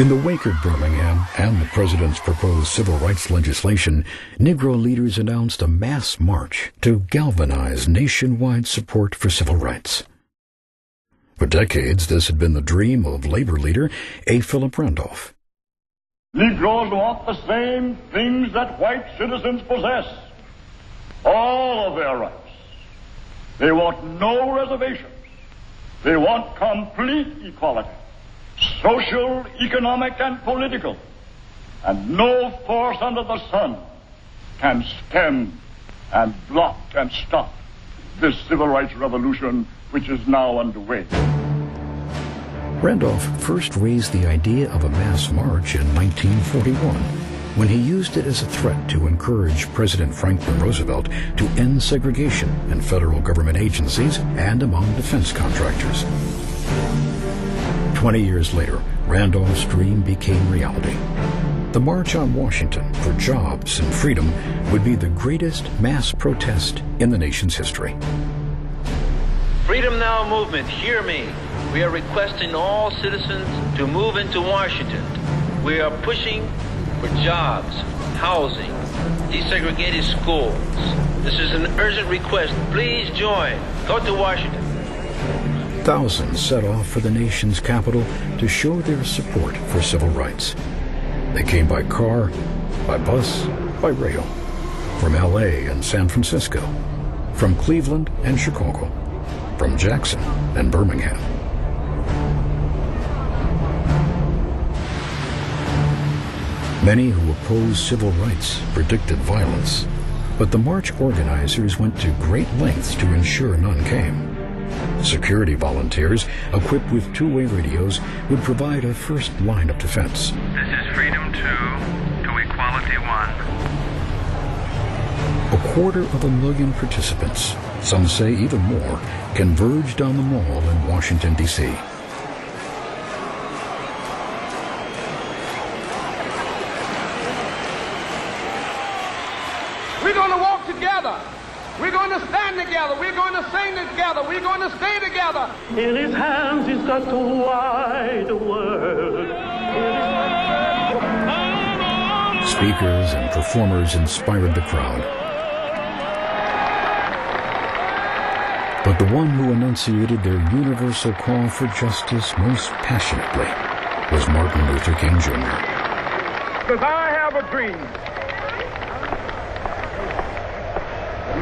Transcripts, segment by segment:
In the wake of Birmingham and the president's proposed civil rights legislation, Negro leaders announced a mass march to galvanize nationwide support for civil rights. For decades, this had been the dream of labor leader A. Philip Randolph. Negroes want the same things that white citizens possess. All of their rights. They want no reservations. They want complete equality. Social, economic, and political. And no force under the sun can stem and block and stop this civil rights revolution which is now underway. Randolph first raised the idea of a mass march in 1941, when he used it as a threat to encourage President Franklin Roosevelt to end segregation in federal government agencies and among defense contractors. 20 years later, Randolph's dream became reality. The March on Washington for Jobs and Freedom would be the greatest mass protest in the nation's history. Freedom Now movement, hear me. We are requesting all citizens to move into Washington. We are pushing for jobs, housing, desegregated schools. This is an urgent request. Please join. Go to Washington. Thousands set off for the nation's capital to show their support for civil rights. They came by car, by bus, by rail, from L.A. and San Francisco, from Cleveland and Chicago, from Jackson and Birmingham. Many who opposed civil rights predicted violence, but the march organizers went to great lengths to ensure none came. Security volunteers, equipped with two-way radios, would provide a first line of defense. This is Freedom 2 to Equality 1. 250,000 participants, some say even more, converged on the mall in Washington, D.C. We're going to walk together. We're going to stand together. We're going to sing together. We're going to stay together. In his hands he's got the wide world. Speakers and performers inspired the crowd. But the one who enunciated their universal call for justice most passionately was Martin Luther King Jr. Because I have a dream.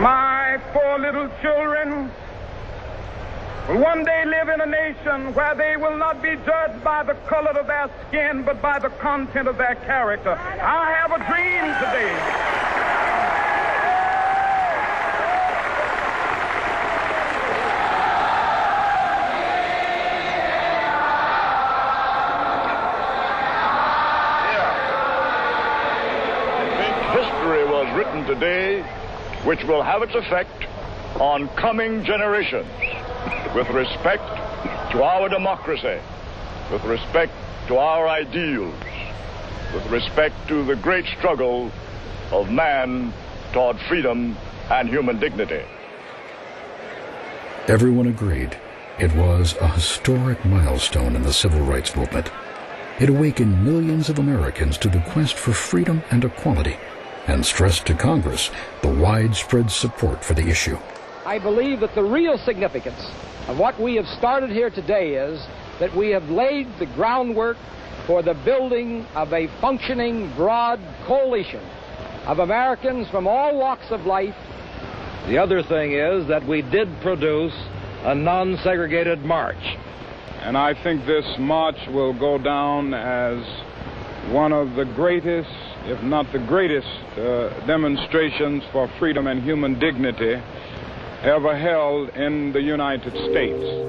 My 4 little children will one day live in a nation where they will not be judged by the color of their skin, but by the content of their character. I have a dream today. History was written today which will have its effect on coming generations with respect to our democracy, with respect to our ideals, with respect to the great struggle of man toward freedom and human dignity. Everyone agreed it was a historic milestone in the civil rights movement. It awakened millions of Americans to the quest for freedom and equality, and stressed to Congress the widespread support for the issue. I believe that the real significance of what we have started here today is that we have laid the groundwork for the building of a functioning, broad coalition of Americans from all walks of life. The other thing is that we did produce a non-segregated march. And I think this march will go down as one of the greatest, if not the greatest, demonstrations for freedom and human dignity ever held in the United States.